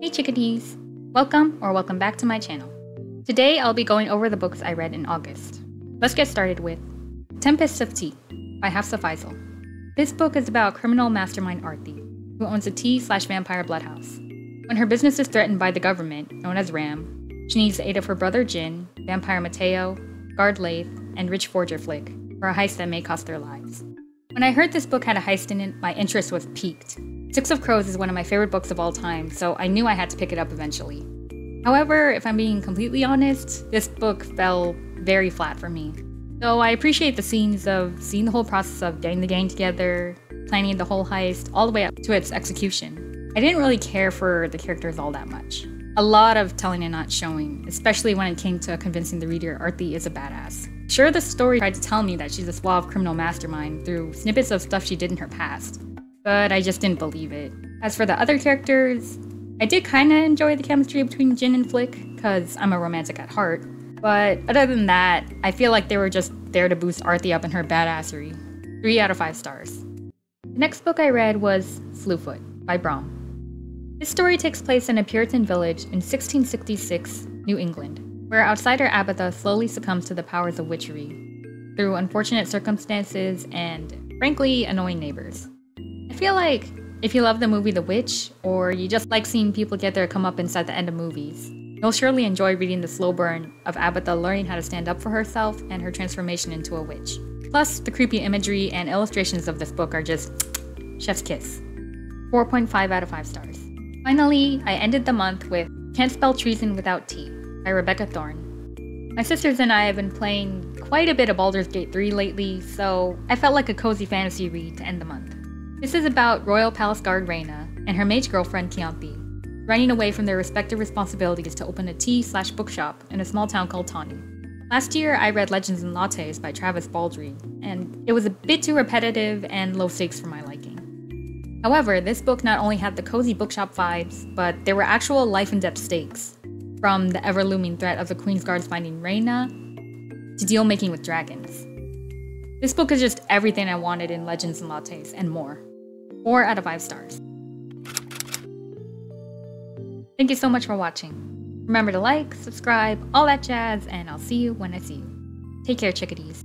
Hey chickadees! Welcome back to my channel. Today I'll be going over the books I read in August. Let's get started with Tempest of Tea by Hafsa Faizal. This book is about criminal mastermind Arti, who owns a tea/vampire bloodhouse. When her business is threatened by the government, known as RAM, she needs the aid of her brother Jin, vampire Mateo, guard Laith, and rich forger Flick for a heist that may cost their lives. When I heard this book had a heist in it, my interest was piqued. Six of Crows is one of my favorite books of all time, so I knew I had to pick it up eventually. However, if I'm being completely honest, this book fell very flat for me. Though I appreciate the scenes of seeing the whole process of getting the gang together, planning the whole heist, all the way up to its execution, I didn't really care for the characters all that much. A lot of telling and not showing, especially when it came to convincing the reader Arti is a badass. Sure, the story tried to tell me that she's a suave criminal mastermind through snippets of stuff she did in her past, but I just didn't believe it. As for the other characters, I did kinda enjoy the chemistry between Jin and Flick, cause I'm a romantic at heart, but other than that, I feel like they were just there to boost Arti up in her badassery. 3 out of 5 stars. The next book I read was Slewfoot by Brom. This story takes place in a Puritan village in 1666, New England, where outsider Abatha slowly succumbs to the powers of witchery through unfortunate circumstances and, frankly, annoying neighbors. I feel like if you love the movie The Witch, or you just like seeing people get their comeuppance at the end of movies, you'll surely enjoy reading the slow burn of Abatha learning how to stand up for herself and her transformation into a witch. Plus, the creepy imagery and illustrations of this book are just chef's kiss. 4.5 out of 5 stars. Finally, I ended the month with Can't Spell Treason Without Tea by Rebecca Thorne. My sisters and I have been playing quite a bit of Baldur's Gate 3 lately, so I felt like a cozy fantasy read to end the month. This is about Royal Palace Guard Reyna and her mage girlfriend Chianti, running away from their respective responsibilities to open a tea/bookshop in a small town called Tawny. Last year, I read Legends and Lattes by Travis Baldree, and it was a bit too repetitive and low stakes for my liking. However, this book not only had the cozy bookshop vibes, but there were actual life-and-death stakes, from the ever-looming threat of the Queen's Guards finding Reyna to deal-making with dragons. This book is just everything I wanted in Legends and Lattes, and more. 4 out of 5 stars. Thank you so much for watching. Remember to like, subscribe, all that jazz, and I'll see you when I see you. Take care, chickadees.